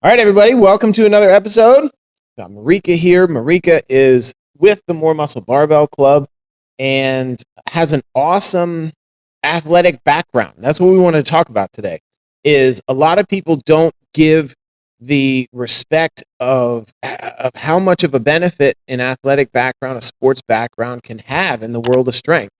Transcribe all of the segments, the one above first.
All right, everybody, welcome to another episode. Got Marika here. Marika is with the MooreMuscle Barbell Club and has an awesome athletic background. That's what we want to talk about today. Is a lot of people don't give the respect of how much of a benefit an athletic background, a sports background can have in the world of strength.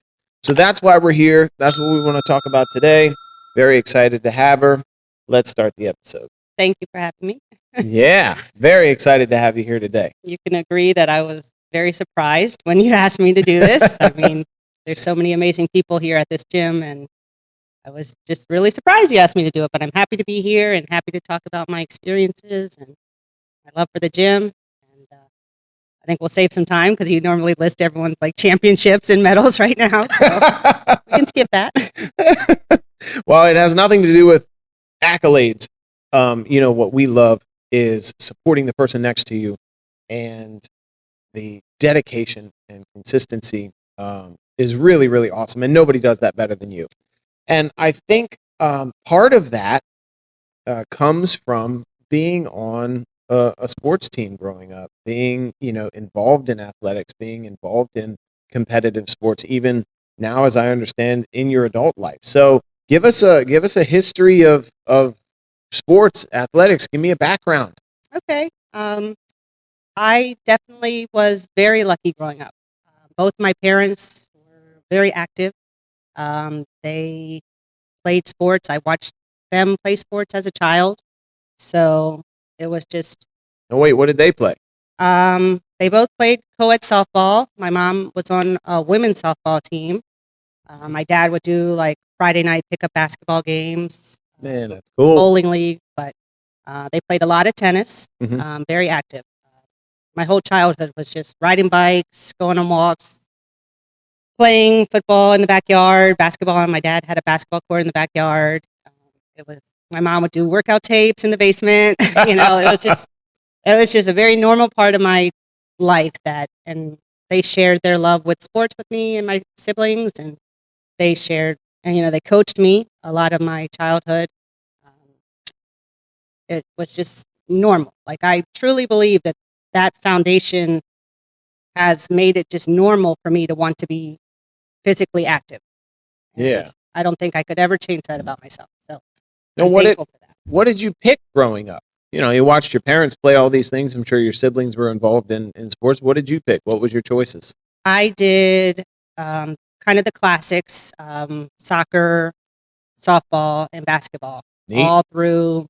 So that's why we're here. That's what we want to talk about today. Very excited to have her. Let's start the episode. Thank you for having me. Yeah, very excited to have you here today. You can agree that I was very surprised when you asked me to do this. I mean, there's so many amazing people here at this gym, and I was just really surprised you asked me to do it. But I'm happy to be here and happy to talk about my experiences and my love for the gym. And I think we'll save some time because you normally list everyone's like championships and medals right now. So we can skip that. Well, it has nothing to do with accolades. What we love is supporting the person next to you, and the dedication and consistency is really, really awesome. And nobody does that better than you. And I think part of that comes from being on a sports team growing up, being, involved in athletics, being involved in competitive sports, even now, as I understand, in your adult life. So give us a history of sports, athletics. Give me a background. Okay. I definitely was very lucky growing up. Both my parents were very active. They played sports. I watched them play sports as a child. So it was just, Oh, wait, what did they play? they both played co-ed softball. My mom was on a women's softball team. My dad would do like Friday night pickup basketball games, Man, that's cool. bowling league, but they played a lot of tennis, Mhm. very active. My whole childhood was just riding bikes, going on walks, playing football in the backyard, basketball. And my dad had a basketball court in the backyard. It was my mom would do workout tapes in the basement. It was just a very normal part of my life and they shared their love with sports with me and my siblings, and they shared and they coached me a lot of my childhood. Um, it was just normal. Like I truly believe that foundation has made it just normal for me to want to be physically active. Yeah. And I don't think I could ever change that about myself. So Now, I'm thankful for that. what did you pick growing up? You watched your parents play all these things. I'm sure your siblings were involved in sports. What did you pick? What was your choices? I did kind of the classics, soccer, softball, and basketball, Neat. all through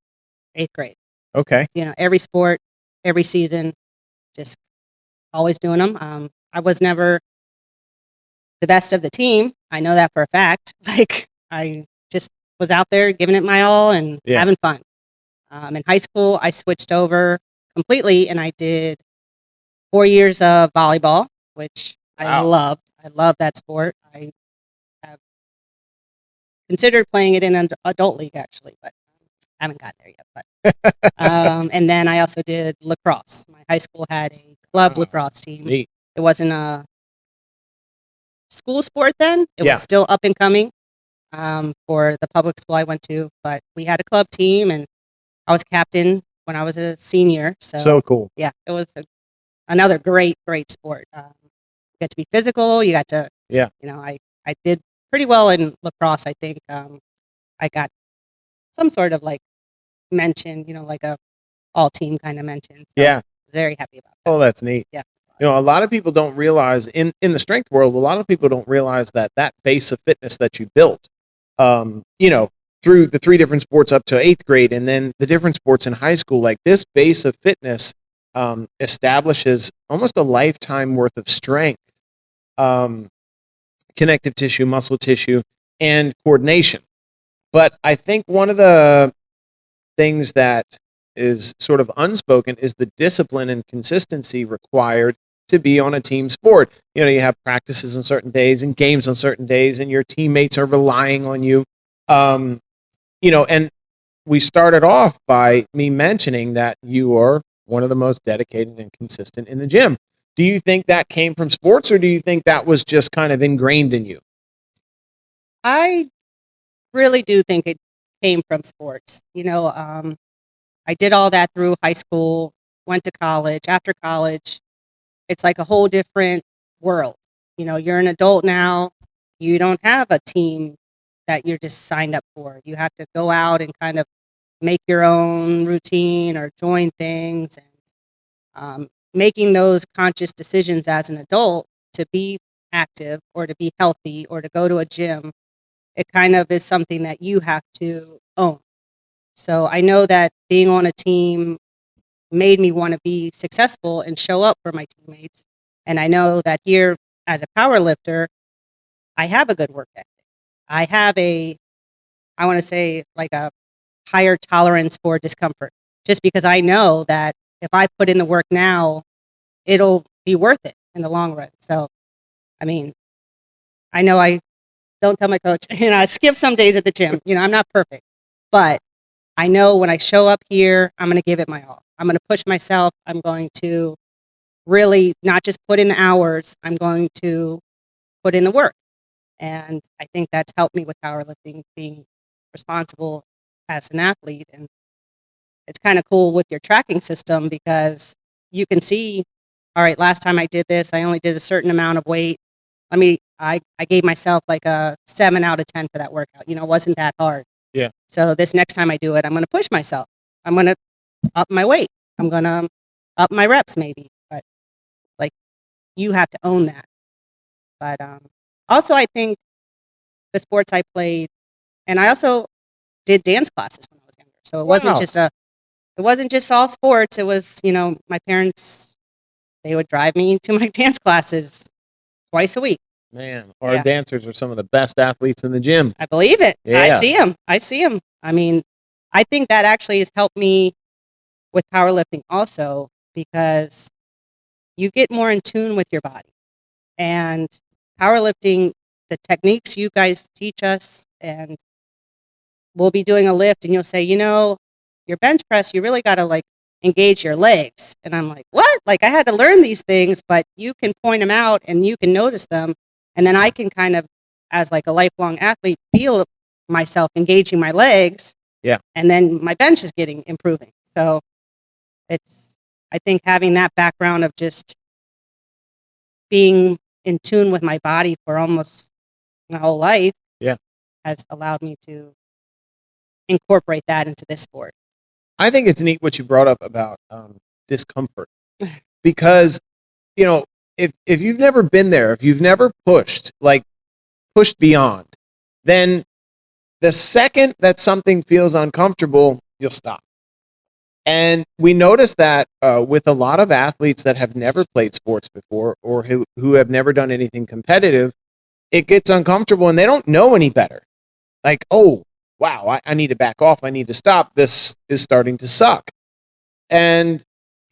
8th grade. Okay. Every sport, every season, just always doing them. I was never the best of the team. I know that for a fact. Like I just was out there giving it my all and Yeah. having fun. In high school, I switched over completely and I did 4 years of volleyball, which I Wow. loved. I love that sport. I have considered playing it in an adult league actually, but I haven't got there yet. But and then I also did lacrosse. My high school had a club lacrosse team. Neat. It wasn't a school sport then. It Yeah. was still up and coming for the public school I went to, but we had a club team and I was captain when I was a senior. So cool. Yeah, it was another great sport. You got to be physical. You got to, Yeah. I did pretty well in lacrosse. I think I got some sort of like mention, like a all team kind of mention. So Yeah. very happy about that. Oh, that's neat. Yeah. A lot of people don't realize in the strength world, a lot of people don't realize that base of fitness that you built, um, you know, through the 3 different sports up to 8th grade, and then the different sports in high school, like this base of fitness establishes almost a lifetime worth of strength, um, connective tissue, muscle tissue, and coordination. But I think one of the things that is sort of unspoken is the discipline and consistency required to be on a team sport. You have practices on certain days and games on certain days, and your teammates are relying on you. And we started off by me mentioning that you are one of the most dedicated and consistent in the gym. Do you think that came from sports, or do you think that was just kind of ingrained in you? I really do think it came from sports. I I did all that through high school, went to college. After college, it's like a whole different world. You're an adult now. You don't have a team that you're just signed up for. You have to go out and kind of make your own routine or join things. And making those conscious decisions as an adult to be active or to be healthy or to go to a gym, it kind of is something that you have to own. So I know that being on a team made me want to be successful and show up for my teammates. And I know that here as a power lifter, I have a good work ethic. I have I want to say, like a higher tolerance for discomfort, just because I know that if I put in the work now, it'll be worth it in the long run. So, I mean, I know I don't tell my coach, I skip some days at the gym. I'm not perfect, but I know when I show up here, I'm going to give it my all. I'm going to push myself. I'm going to really not just put in the hours, I'm going to put in the work. And I think that's helped me with powerlifting, being responsible as an athlete. And it's kind of cool with your tracking system because you can see, all right, last time I did this, I only did a certain amount of weight. I gave myself like a 7 out of 10 for that workout. It wasn't that hard. Yeah. So this next time I do it, I'm going to push myself. I'm going to up my weight. I'm going to up my reps maybe. But like, you have to own that. But also, I think the sports I played, and I also did dance classes when I was younger. So it wasn't just all sports. It was, my parents, they would drive me to my dance classes twice a week. Man, our dancers are some of the best athletes in the gym. I believe it. Yeah. I see them. I mean, I think that actually has helped me with powerlifting also, because you get more in tune with your body. And powerlifting, the techniques you guys teach us, and we'll be doing a lift and you'll say, your bench press, you really got to like engage your legs. And I'm like, what? Like, I had to learn these things, but you can point them out and you can notice them. And then I can kind of, as like a lifelong athlete, feel myself engaging my legs. Yeah. And then my bench is improving. So I think having that background of just being in tune with my body for almost my whole life has allowed me to incorporate that into this sport. I think it's neat what you brought up about discomfort, because if you've never been there, if you've never pushed beyond, then the second that something feels uncomfortable, you'll stop. And we notice that with a lot of athletes that have never played sports before, or who have never done anything competitive, it gets uncomfortable and they don't know any better. Like, oh, wow, I need to back off. I need to stop. This is starting to suck. And,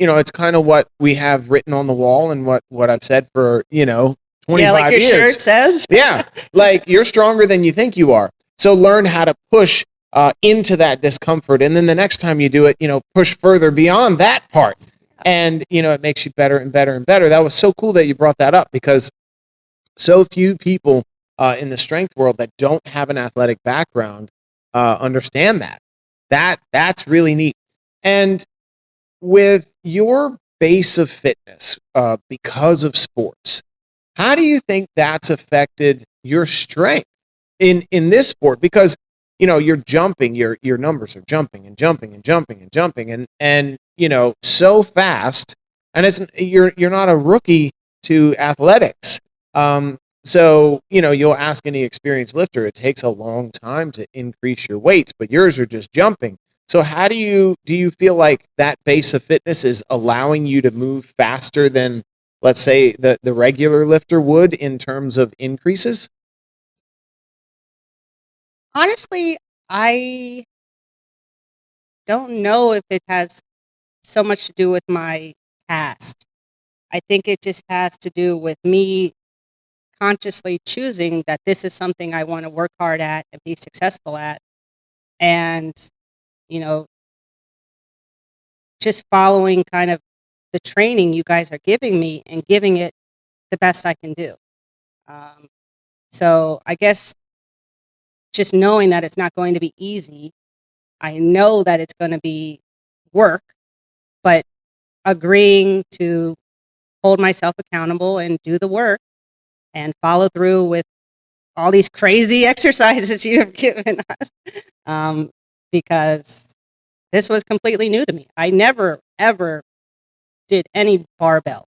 it's kind of what we have written on the wall and what I've said for, 25 years. Like your shirt says. Yeah, like you're stronger than you think you are. So learn how to push into that discomfort. And then the next time you do it, push further beyond that part. And, it makes you better and better and better. That was so cool that you brought that up, because so few people in the strength world that don't have an athletic background understand that. That's really neat. And with your base of fitness because of sports, how do you think that's affected your strength in this sport? Because you're jumping, your numbers are jumping and jumping and jumping and jumping and so fast, and you're not a rookie to athletics. So you'll ask any experienced lifter, it takes a long time to increase your weights, but yours are just jumping. So how do you feel like that base of fitness is allowing you to move faster than, let's say, the regular lifter would in terms of increases? Honestly, I don't know if it has so much to do with my past. I think it just has to do with me consciously choosing that this is something I want to work hard at and be successful at. And, just following kind of the training you guys are giving me and giving it the best I can do. So I guess just knowing that it's not going to be easy, I know that it's going to be work, but agreeing to hold myself accountable and do the work and follow through with all these crazy exercises you have given us, because this was completely new to me. I never, ever did any barbell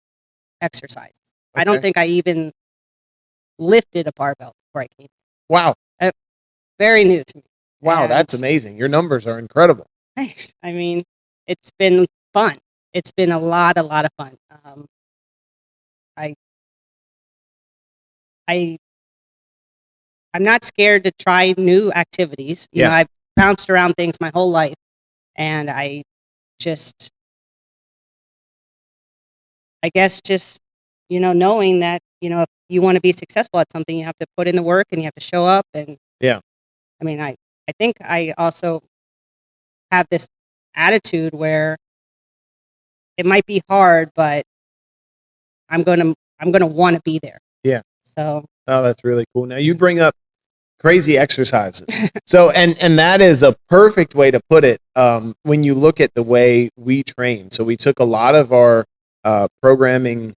exercise. I don't Okay. think I even lifted a barbell before I came. Wow. Very new to me. Wow, that's And amazing. Your numbers are incredible. thanks. I mean, it's been fun. It's been a lot of fun. I, I, I'm not scared to try new activities. You know, Yeah. I've bounced around things my whole life, and just, I guess, just knowing that if you want to be successful at something, you have to put in the work and you have to show up. And Yeah. I mean, I think I also have this attitude where it might be hard, but I'm gonna want to be there. Yeah. So Oh, that's really cool. Now you bring up crazy exercises. So, and that is a perfect way to put it. When you look at the way we train, so we took a lot of our programming,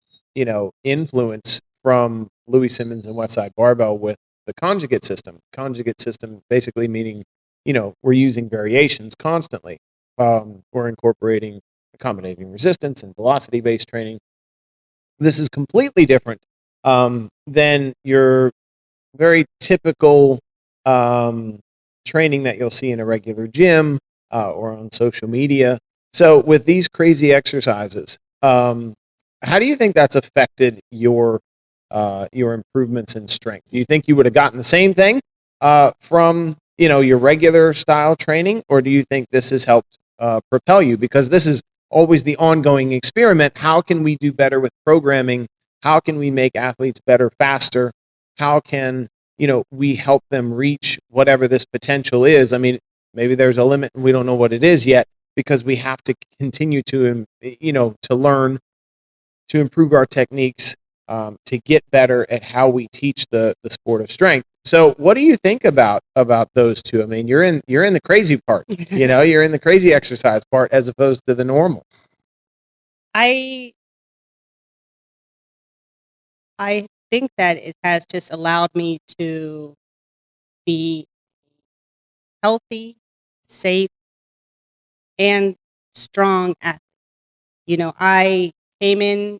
influence from Louis Simmons and Westside Barbell with the conjugate system. Conjugate system basically meaning, we're using variations constantly. We're incorporating accommodating resistance and velocity-based training. This is completely different than your very typical training that you'll see in a regular gym or on social media. So with these crazy exercises, how do you think that's affected your improvements in strength? Do you think you would have gotten the same thing from your regular style training, or do you think this has helped propel you? Because this is always the ongoing experiment. How can we do better with programming? How can we make athletes better faster? How can we help them reach whatever this potential is? I mean, maybe there's a limit and we don't know what it is yet, because we have to continue to to learn, to improve our techniques, to get better at how we teach the sport of strength. So what do you think about those two? I mean, you're in the crazy part, you're in the crazy exercise part as opposed to the normal. I I think that it has just allowed me to be healthy, safe, and strong athlete. I came in,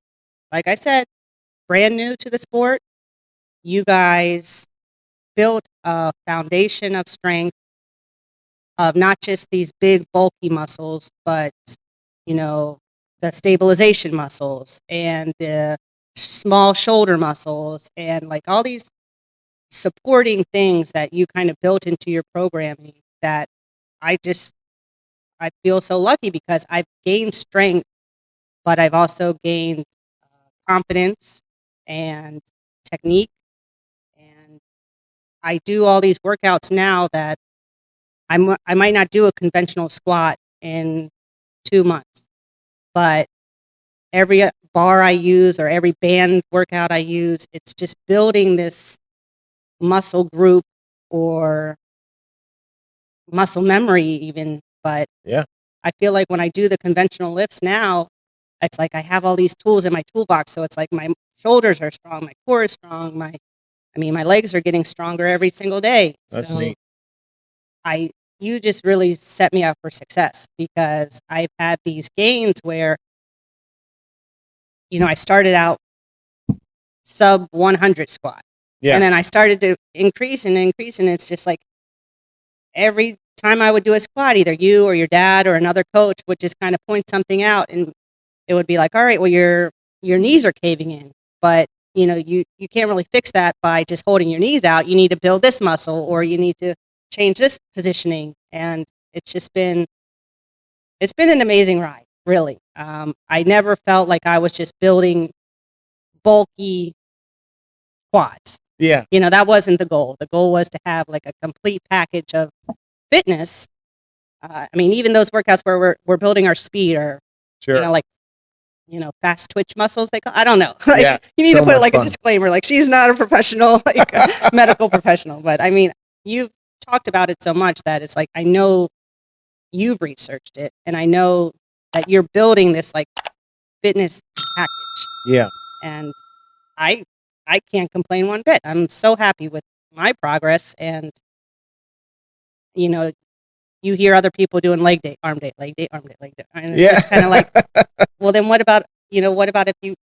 like I said, brand new to the sport. You guys built a foundation of strength, of not just these big bulky muscles, but you know the stabilization muscles and the small shoulder muscles and like all these supporting things that you kind of built into your programming, that I just I feel so lucky because I've gained strength, but I've also gained confidence and technique. And I do all these workouts now that I might not do a conventional squat in 2 months, but every bar I use or every band workout I use, it's just building this muscle group or muscle memory even. But Yeah. I feel like when I do the conventional lifts now, it's like I have all these tools in my toolbox. So it's like my shoulders are strong, my core is strong, my legs are getting stronger every single day. That's So neat. you just really set me up for success, because I've had these gains where, I started out sub 100 squat. Yeah. And then I started to increase and increase. And it's just like every time I would do a squat, either you or your dad or another coach would just kind of point something out, and it would be like, all right, well, your knees are caving in, but you can't really fix that by just holding your knees out. You need to build this muscle, or you need to change this positioning. And it's been an amazing ride, really. I never felt like I was just building bulky quads. Yeah. That wasn't the goal. The goal was to have like a complete package of fitness. I mean, even those workouts where we're building our speed, or Sure. like fast twitch muscles, I don't know. Like, Yeah. you need So to put much like a fun. disclaimer, like she's not a professional, like a medical professional. But I mean, you've talked about it so much that it's like I know you've researched it, and I know that you're building this like fitness package, Yeah. and I I can't complain one bit. I'm so happy with my progress, and you know, you hear other people doing leg day, arm day, leg day, arm day, leg day, and it's Yeah. just kind of like, well, then what about what about if you?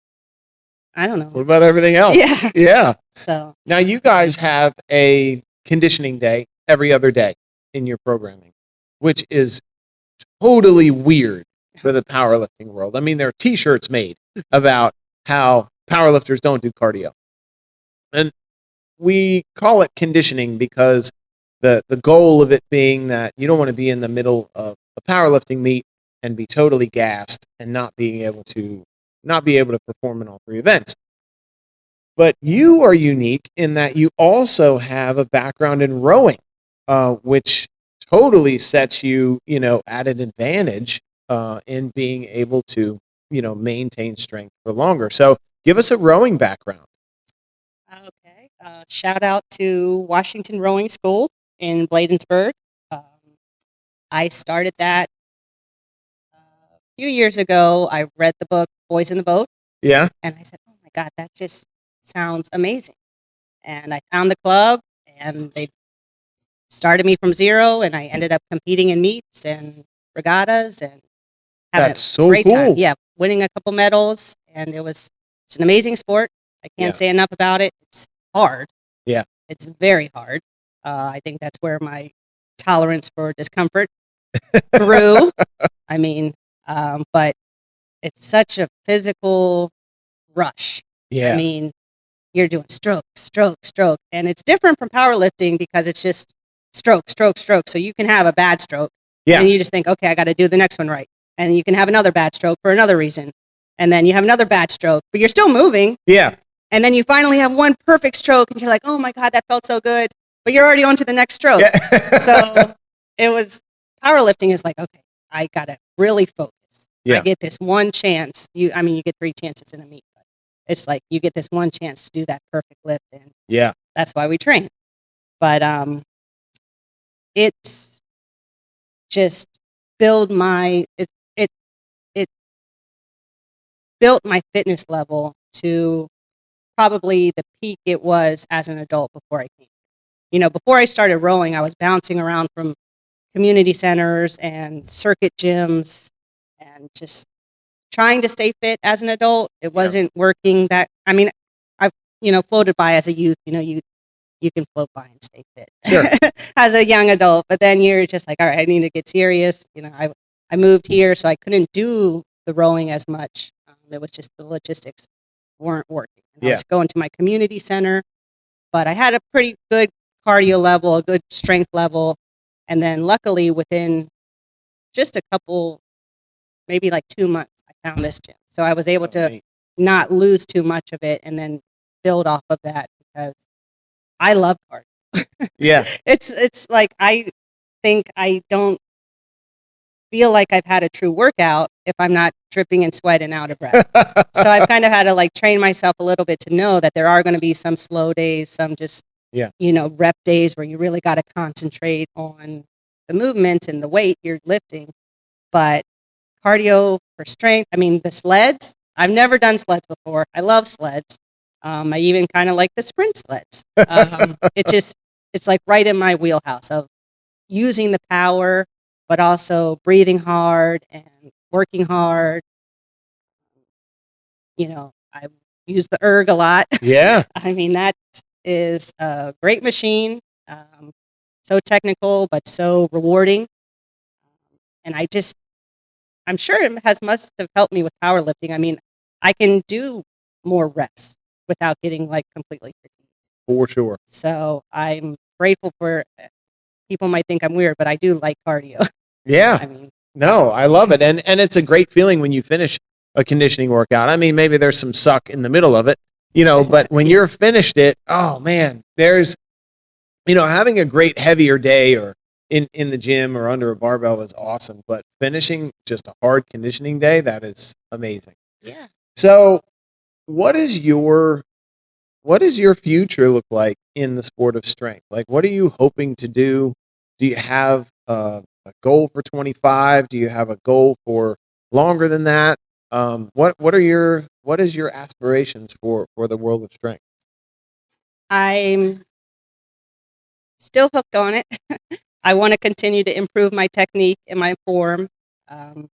I don't What know. about everything else? Yeah. Yeah. So Now you guys have a conditioning day every other day in your programming, which is totally weird for the powerlifting world. I mean, there are T-shirts made about how powerlifters don't do cardio, and we call it conditioning because the goal of it being that you don't want to be in the middle of a powerlifting meet and be totally gassed and not be able to perform in all three events. But you are unique in that you also have a background in rowing, which totally sets you, at an advantage in being able to, maintain strength for longer. So give us a rowing background. okay. Shout out to Washington Rowing School in Bladensburg. Um, I started that a few years ago. I read the book Boys in the Boat, Yeah, and I said, "Oh my God, that just sounds amazing." And I found the club, and they started me from zero, and I ended up competing in meets and regattas and having a that's so great time. cool. Yeah, winning a couple medals, and it's an amazing sport. I can't Yeah, say enough about it. It's hard. yeah, It's very hard. I think that's where my tolerance for discomfort grew. I mean, but it's such a physical rush. I yeah, mean, you're doing stroke, stroke, stroke, and it's different from powerlifting because it's just stroke, stroke, stroke. So you can have a bad stroke, yeah, and you just think, okay, I got to do the next one right, and you can have another bad stroke for another reason, and then you have another bad stroke, but you're still moving, yeah, and then you finally have one perfect stroke, and you're like, oh my God, that felt so good, but you're already on to the next stroke. yeah. So it was powerlifting is like, okay, I got to really focus. I Yeah, get this one chance. You get three chances in a meet. But it's like you get this one chance to do that perfect lift, and yeah, that's why we train. But it's just build my it it built my fitness level to probably the peak it was as an adult before I came. Before I started rowing, I was bouncing around from community centers and circuit gyms and just trying to stay fit as an adult. It yeah. wasn't working that I mean, I've floated by as a youth, you can float by and stay fit Sure. as a young adult, but then you're just like, all right, I need to get serious. I moved here, so I couldn't do the rowing as much. It was just the logistics weren't working. And I Yeah, was going to my community center, but I had a pretty good cardio level, a good strength level, and then luckily within just a couple, maybe like 2 months, I found this gym. So I was able to neat. not lose too much of it and then build off of that because I love cardio. Yeah. It's like I think I don't feel like I've had a true workout if I'm not dripping in sweat and out of breath. So I've kind of had to like train myself a little bit to know that there are going to be some slow days, some just Yeah, rep days where you really got to concentrate on the movement and the weight you're lifting. But cardio for strength, I mean the sleds. I've never done sleds before. I love sleds. I even kind of like the sprint sleds. It's like right in my wheelhouse of using the power, but also breathing hard and working hard. I use the erg a lot. yeah, I mean, that is a great machine. So technical, but so rewarding. And I'm sure it must have helped me with powerlifting. I mean, I can do more reps without getting like completely fatigued. for sure. So I'm grateful for people might think I'm weird, but I do like cardio. Yeah. I mean, No, I love it. And it's a great feeling when you finish a conditioning workout. I mean, maybe there's some suck in the middle of it, but when yeah, you're finished it, oh man, there's having a great heavier day or in the gym or under a barbell is awesome, but finishing just a hard conditioning day, that is amazing. yeah. So, what is your future look like in the sport of strength? Like, what are you hoping to do? Do you have goal for 25? Do you have a goal for longer than that? What is your aspirations for the world of strength? I'm still hooked on it. I want to continue to improve my technique and my form. Um,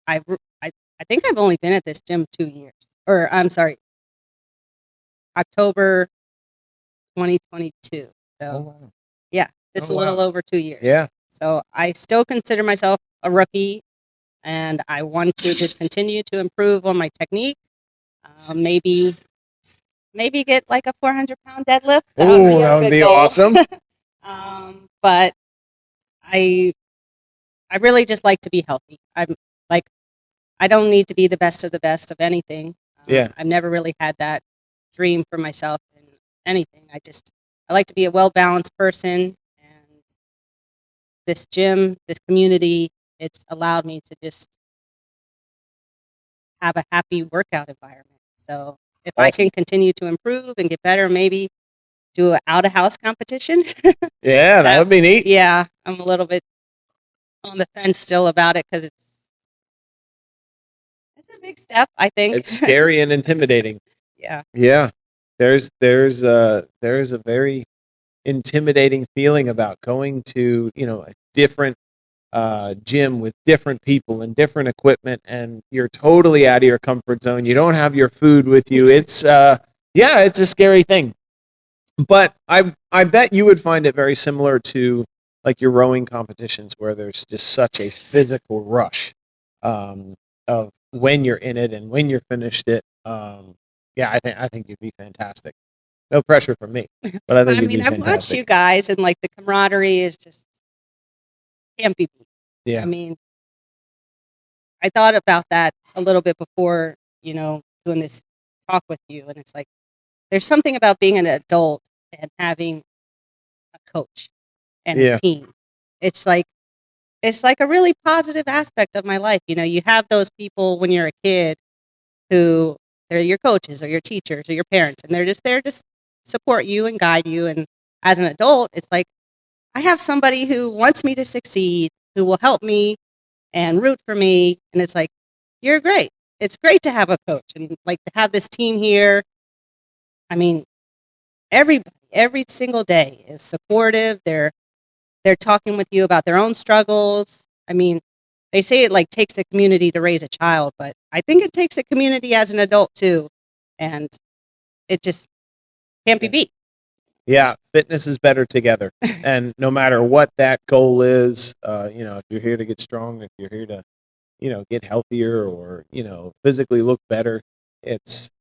I, I I think I've only been at this gym 2 years, or I'm sorry, October 2022. Oh So wow. yeah, just Oh a little wow. over 2 years. Yeah. So I still consider myself a rookie, and I want to just continue to improve on my technique. Maybe get like a 400-pound deadlift. That would Oh, be a that would good be goal. awesome. But I I really just like to be healthy. I'm like, I don't need to be the best of anything. Yeah. I've never really had that dream for myself in anything. I like to be a well balanced person, and this gym, this community, it's allowed me to just have a happy workout environment. So if I Awesome. can continue to improve and get better, maybe do an out of house competition. Yeah, that would be neat. Yeah, I'm a little bit on the fence still about it because it's a big step, I think. It's scary and intimidating. Yeah. Yeah. There's a very intimidating feeling about going to, a different gym with different people and different equipment, and you're totally out of your comfort zone. You don't have your food with you. It's yeah, it's a scary thing. But I bet you would find it very similar to like your rowing competitions where there's just such a physical rush of when you're in it and when you're finished it. Yeah, I think you'd be fantastic. No pressure from me, but I think I you'd be mean, I've watched fantastic. you guys, and like the camaraderie is just can't be beat. I Yeah, mean, I thought about that a little bit before, doing this talk with you, and it's like there's something about being an adult and having a coach and a yeah, team. It's like a really positive aspect of my life. You have those people when you're a kid who they're your coaches or your teachers or your parents, and they're just there to support you and guide you. And as an adult, it's like I have somebody who wants me to succeed, who will help me and root for me. And it's like, you're great. It's great to have a coach and like to have this team here. I mean, everybody, every single day is supportive. They're talking with you about their own struggles. I mean, they say it like takes a community to raise a child, but I think it takes a community as an adult too. And it just can't be beat. yeah. Fitness is better together, and no matter what that goal is, if you're here to get strong, if you're here to get healthier or, physically look better. It's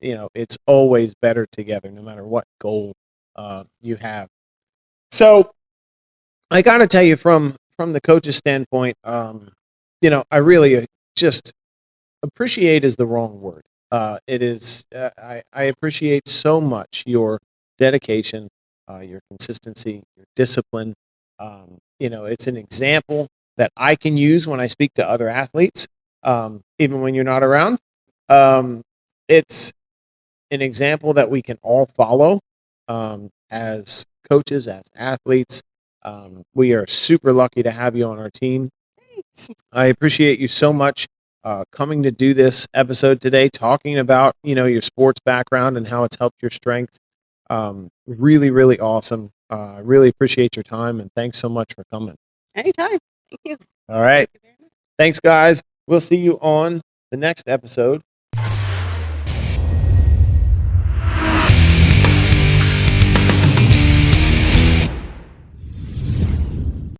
always better together, no matter what goal you have. So I gotta tell you from the coach's standpoint, I really just appreciate is the wrong word. It is, I appreciate so much your dedication, your consistency, your discipline. It's an example that I can use when I speak to other athletes, even when you're not around. It's an example that we can all follow as coaches, as athletes. We are super lucky to have you on our team. I appreciate you so much coming to do this episode today, talking about your sports background and how it's helped your strength. Really, really awesome. I really appreciate your time, and thanks so much for coming. Anytime. Thank you. All right. Thank you very much. Thanks, guys. We'll see you on the next episode